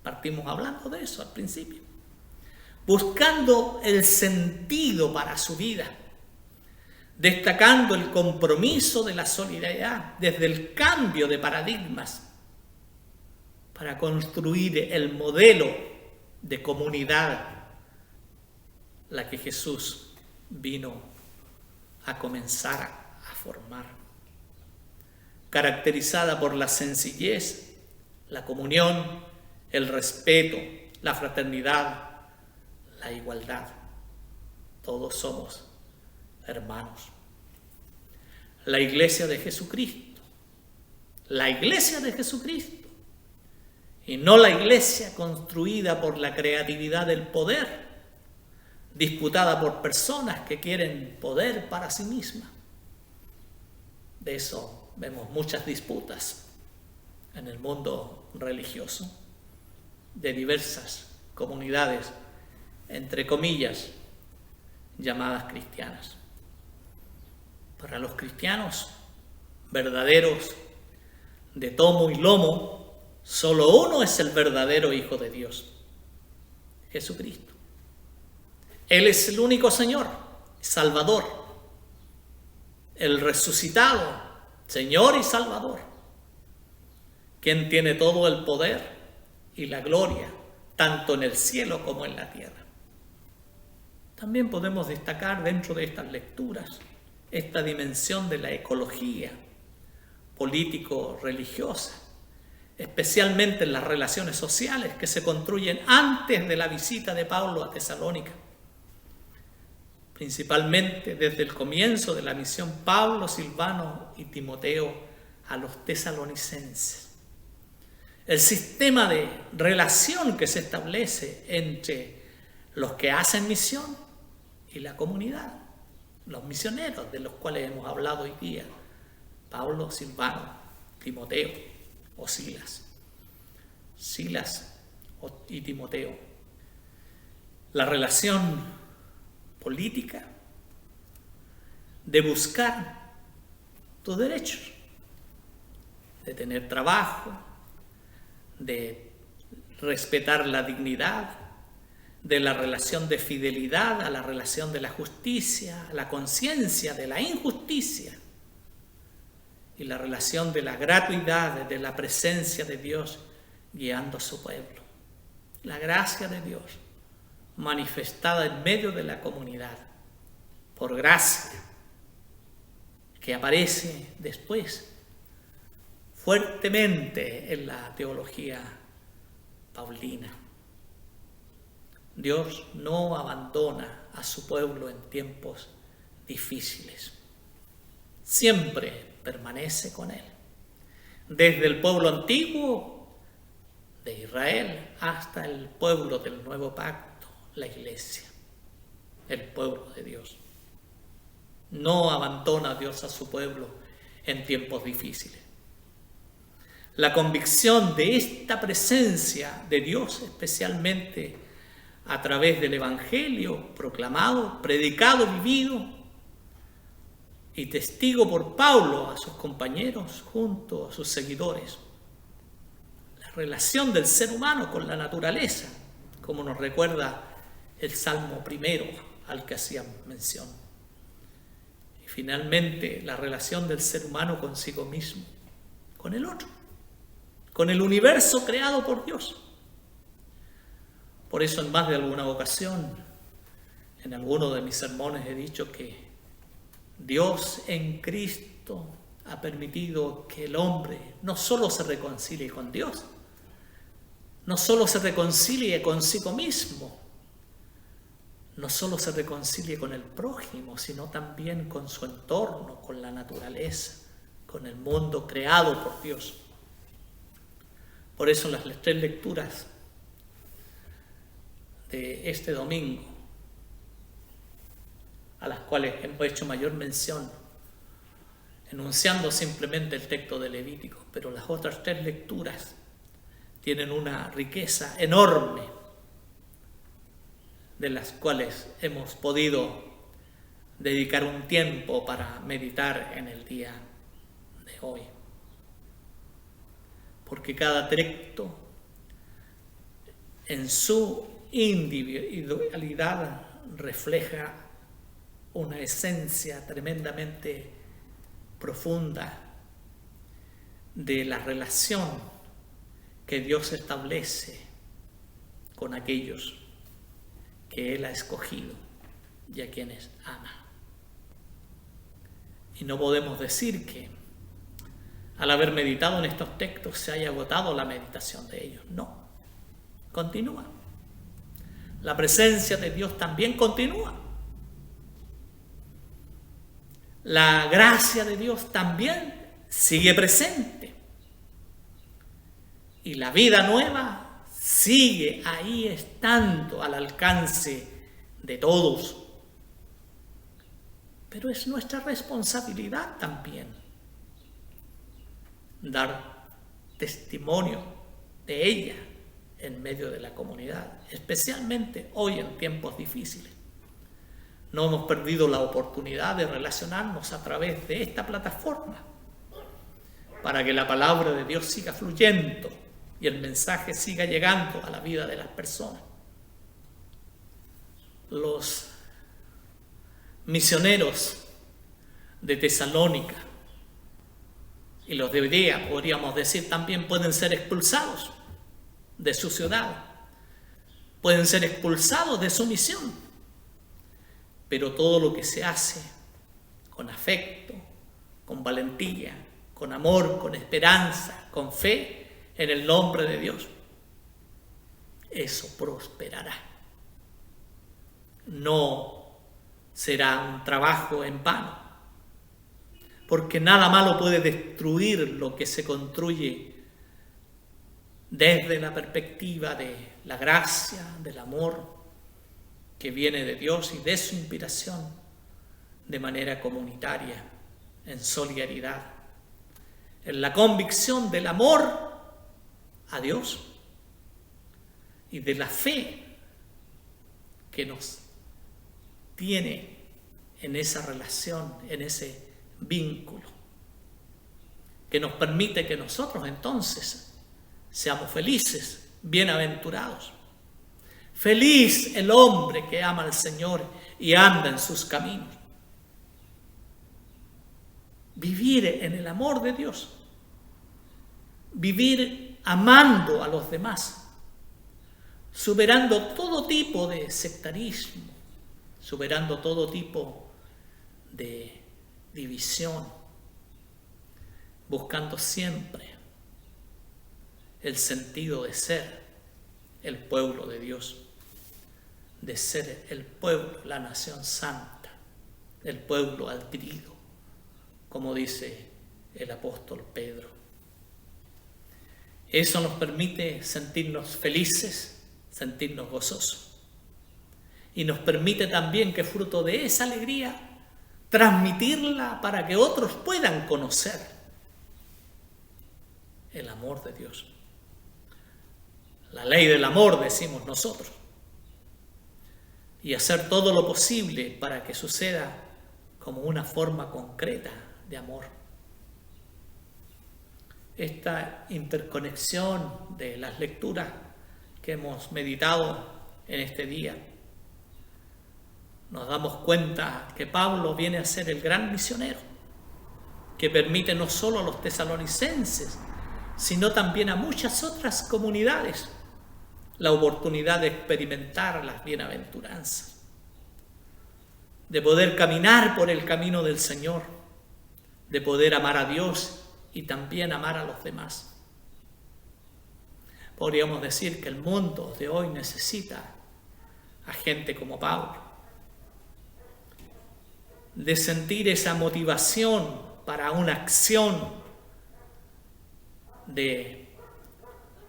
Partimos hablando de eso al principio, buscando el sentido para su vida, destacando el compromiso de la solidaridad desde el cambio de paradigmas para construir el modelo de comunidad la que Jesús vino a comenzar a formar, caracterizada por la sencillez, la comunión, el respeto, la fraternidad, la igualdad. Todos somos hermanos. La iglesia de Jesucristo, la iglesia de Jesucristo, y no la iglesia construida por la creatividad del poder, disputada por personas que quieren poder para sí mismas. De eso vemos muchas disputas en el mundo religioso, de diversas comunidades, entre comillas, llamadas cristianas. Para los cristianos verdaderos, de tomo y lomo, solo uno es el verdadero Hijo de Dios, Jesucristo. Él es el único Señor, Salvador, el resucitado, Señor y Salvador, quien tiene todo el poder y la gloria, tanto en el cielo como en la tierra. También podemos destacar dentro de estas lecturas esta dimensión de la ecología político-religiosa, especialmente en las relaciones sociales que se construyen antes de la visita de Pablo a Tesalónica. Principalmente desde el comienzo de la misión Pablo, Silvano y Timoteo a los tesalonicenses. El sistema de relación que se establece entre los que hacen misión y la comunidad, los misioneros de los cuales hemos hablado hoy día, Pablo, Silvano, Timoteo o Silas y Timoteo. La relación política de buscar tus derechos, de tener trabajo, de respetar la dignidad, de la relación de fidelidad a la relación de la justicia, a la conciencia de la injusticia y la relación de la gratuidad, de la presencia de Dios guiando a su pueblo. La gracia de Dios manifestada en medio de la comunidad, por gracia, que aparece después fuertemente en la teología paulina. Dios no abandona a su pueblo en tiempos difíciles. Siempre permanece con él. Desde el pueblo antiguo de Israel hasta el pueblo del nuevo pacto, la iglesia, el pueblo de Dios. No abandona Dios a su pueblo en tiempos difíciles. La convicción de esta presencia de Dios, especialmente a través del Evangelio proclamado, predicado, vivido, y testigo por Pablo a sus compañeros junto a sus seguidores. La relación del ser humano con la naturaleza, como nos recuerda el Salmo primero al que hacíamos mención. Y finalmente la relación del ser humano consigo mismo, con el otro, con el universo creado por Dios. Por eso en más de alguna ocasión, en alguno de mis sermones he dicho que Dios en Cristo ha permitido que el hombre no solo se reconcilie con Dios, no solo se reconcilie consigo mismo, no solo se reconcilie con el prójimo, sino también con su entorno, con la naturaleza, con el mundo creado por Dios. Por eso las 3 lecturas de este domingo, a las cuales hemos hecho mayor mención, enunciando simplemente el texto de Levítico, pero las otras 3 lecturas tienen una riqueza enorme, de las cuales hemos podido dedicar un tiempo para meditar en el día de hoy. Porque cada texto en su individualidad refleja una esencia tremendamente profunda de la relación que Dios establece con aquellos que Él ha escogido y a quienes ama. Y no podemos decir que al haber meditado en estos textos se haya agotado la meditación de ellos. No, continúa. La presencia de Dios también continúa. La gracia de Dios también sigue presente. Y la vida nueva sigue ahí estando al alcance de todos. Pero es nuestra responsabilidad también dar testimonio de ella en medio de la comunidad, especialmente hoy en tiempos difíciles. No hemos perdido la oportunidad de relacionarnos a través de esta plataforma para que la palabra de Dios siga fluyendo y el mensaje siga llegando a la vida de las personas. Los misioneros de Tesalónica y los de Berea, podríamos decir, también pueden ser expulsados de su ciudad, pueden ser expulsados de su misión, pero todo lo que se hace con afecto, con valentía, con amor, con esperanza, con fe en el nombre de Dios, eso prosperará. No será un trabajo en vano, porque nada malo puede destruir lo que se construye desde la perspectiva de la gracia, del amor que viene de Dios y de su inspiración de manera comunitaria, en solidaridad, en la convicción del amor a Dios y de la fe que nos tiene en esa relación, en ese vínculo, que nos permite que nosotros entonces seamos felices, bienaventurados. Feliz el hombre que ama al Señor y anda en sus caminos. Vivir en el amor de Dios, vivir amando a los demás, superando todo tipo de sectarismo, superando todo tipo de división, buscando siempre el sentido de ser el pueblo de Dios, de ser el pueblo, la nación santa, el pueblo adquirido, como dice el apóstol Pedro. Eso nos permite sentirnos felices, sentirnos gozosos. Y nos permite también que fruto de esa alegría, transmitirla para que otros puedan conocer el amor de Dios. La ley del amor, decimos nosotros. Y hacer todo lo posible para que suceda como una forma concreta de amor. Esta interconexión de las lecturas que hemos meditado en este día, nos damos cuenta que Pablo viene a ser el gran misionero, que permite no solo a los tesalonicenses, sino también a muchas otras comunidades la oportunidad de experimentar las bienaventuranzas, de poder caminar por el camino del Señor, de poder amar a Dios y también amar a los demás. Podríamos decir que el mundo de hoy necesita a gente como Pablo, de sentir esa motivación para una acción de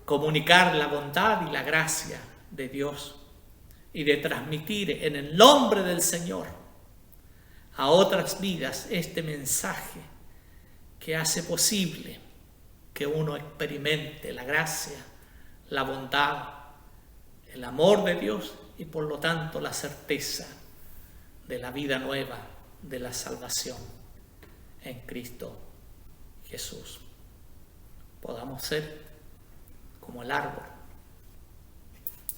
comunicar la bondad y la gracia de Dios y de transmitir en el nombre del Señor a otras vidas este mensaje que hace posible que uno experimente la gracia, la bondad, el amor de Dios y por lo tanto la certeza de la vida nueva, de la salvación en Cristo Jesús. Podamos ser como el árbol,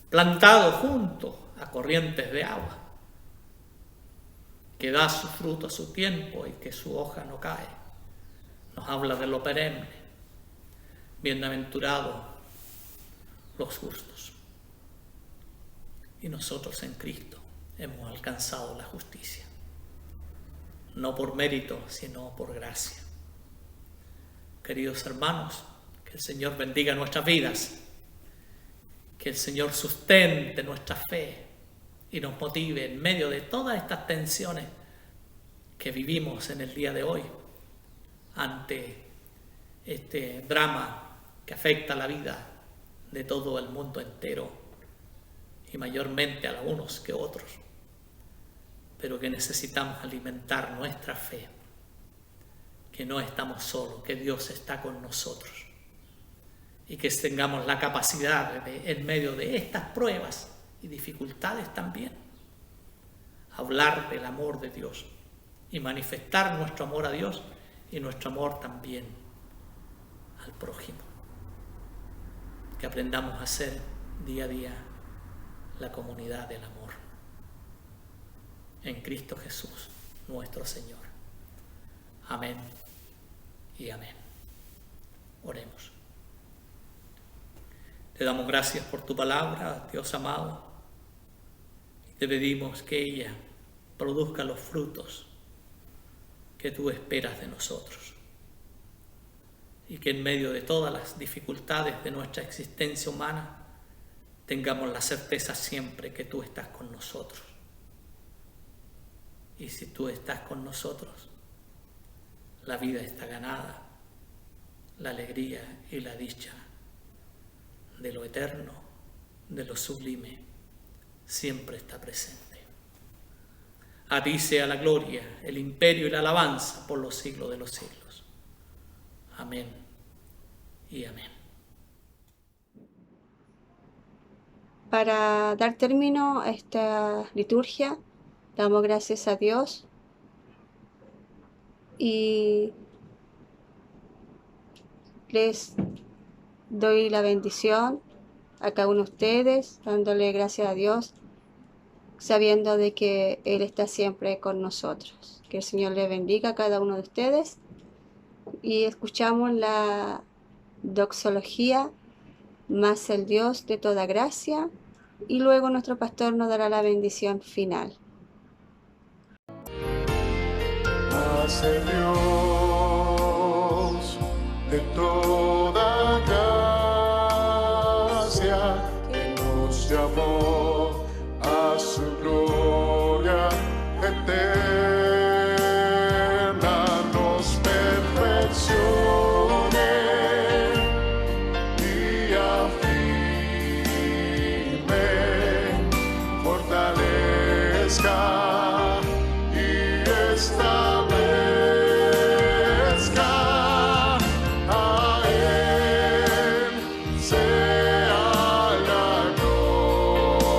plantado junto a corrientes de agua, que da su fruto a su tiempo y que su hoja no cae. Nos habla de lo perenne. Bienaventurados los justos. Y nosotros en Cristo hemos alcanzado la justicia, no por mérito, sino por gracia. Queridos hermanos, que el Señor bendiga nuestras vidas, que el Señor sustente nuestra fe y nos motive en medio de todas estas tensiones que vivimos en el día de hoy ante este drama que afecta la vida de todo el mundo entero y mayormente a unos que otros, pero que necesitamos alimentar nuestra fe, que no estamos solos, que Dios está con nosotros y que tengamos la capacidad de, en medio de estas pruebas y dificultades también, hablar del amor de Dios y manifestar nuestro amor a Dios y nuestro amor también al prójimo. Que aprendamos a ser día a día la comunidad del amor en Cristo Jesús, nuestro Señor. Amén y amén. Oremos. Te damos gracias por tu palabra, Dios amado, y te pedimos que ella produzca los frutos que tú esperas de nosotros, y que en medio de todas las dificultades de nuestra existencia humana tengamos la certeza siempre que tú estás con nosotros. Y si tú estás con nosotros, la vida está ganada, la alegría y la dicha de lo eterno, de lo sublime, siempre está presente. A ti sea la gloria, el imperio y la alabanza por los siglos de los siglos. Amén y amén. Para dar término a esta liturgia, damos gracias a Dios y les doy la bendición a cada uno de ustedes, dándole gracias a Dios, sabiendo de que Él está siempre con nosotros. Que el Señor les bendiga a cada uno de ustedes y escuchamos la doxología más el Dios de toda gracia y luego nuestro pastor nos dará la bendición final. Más el Dios de toda gracia que nos llamó a su gloria eterna, nos perfeccione y afirme, fortalezca y establezca. A Él sea la gloria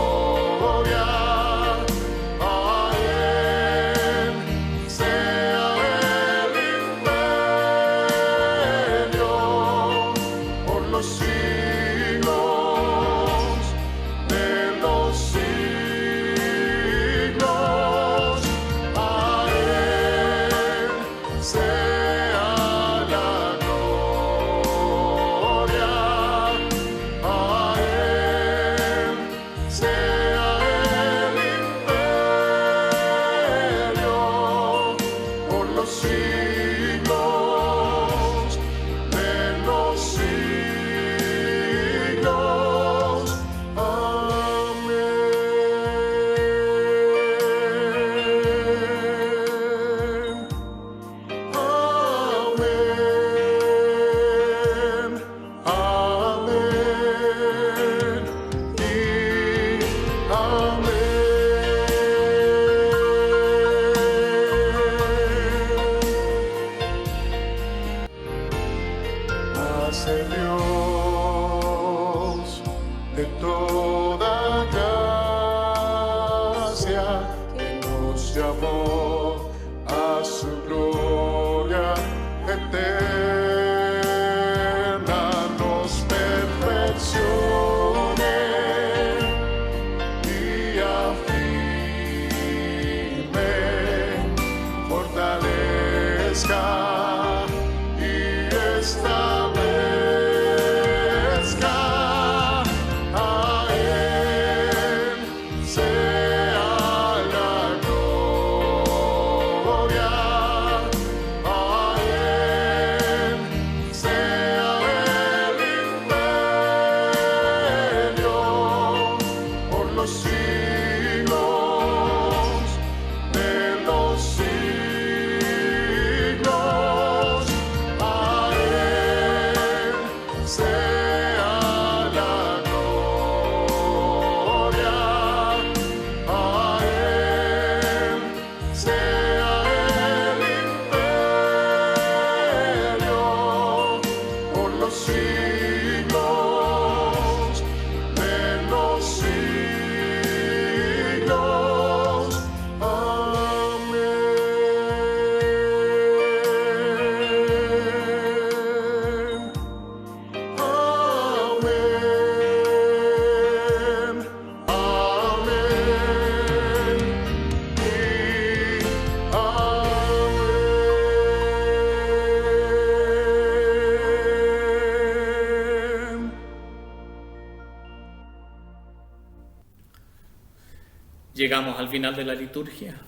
Llegamos al final de la liturgia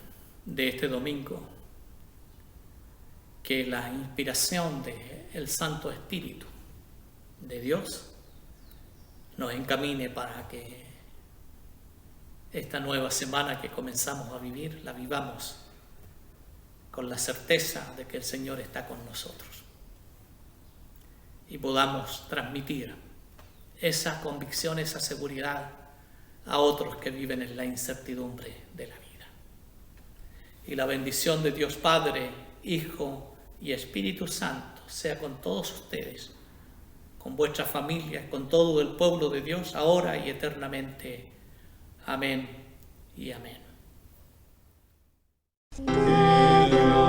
de este domingo. Que la inspiración del Santo Espíritu de Dios nos encamine para que esta nueva semana que comenzamos a vivir, la vivamos con la certeza de que el Señor está con nosotros y podamos transmitir esa convicción, esa seguridad a otros que viven en la incertidumbre de la vida. Y la bendición de Dios Padre, Hijo y Espíritu Santo sea con todos ustedes, con vuestras familias, con todo el pueblo de Dios, ahora y eternamente. Amén y amén. Que Dios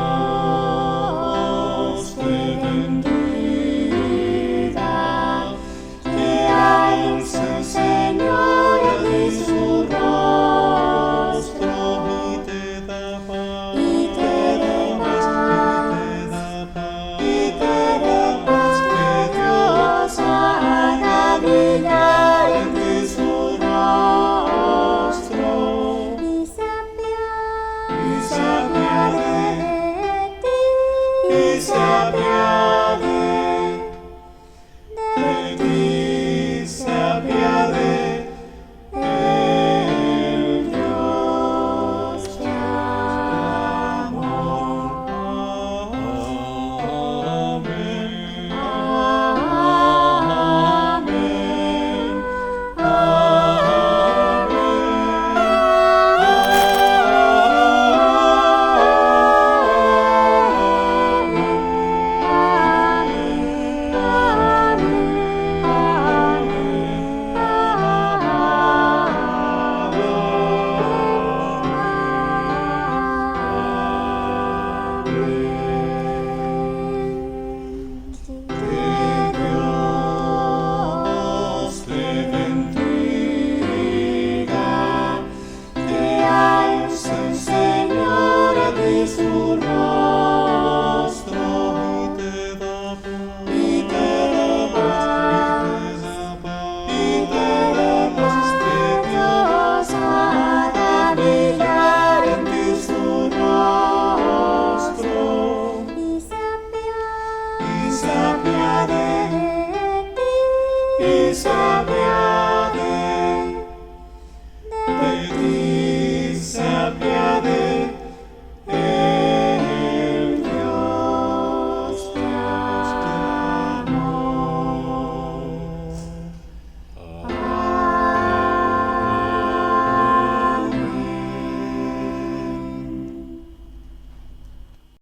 te bendiga, que alce el Señor de su rostro y te da paz, y te da paz, y te da paz, que Dios haga brillar en ti su rostro y se apiade de ti, y se apiade de ti, se apiade el Dios de amor. Amén. Que Dios te bendiga, que alce el Señor de su rostro y te da paz, y te da paz, y te da paz, que Dios haga brillar en ti su rostro y se apiade de ti, y se apiade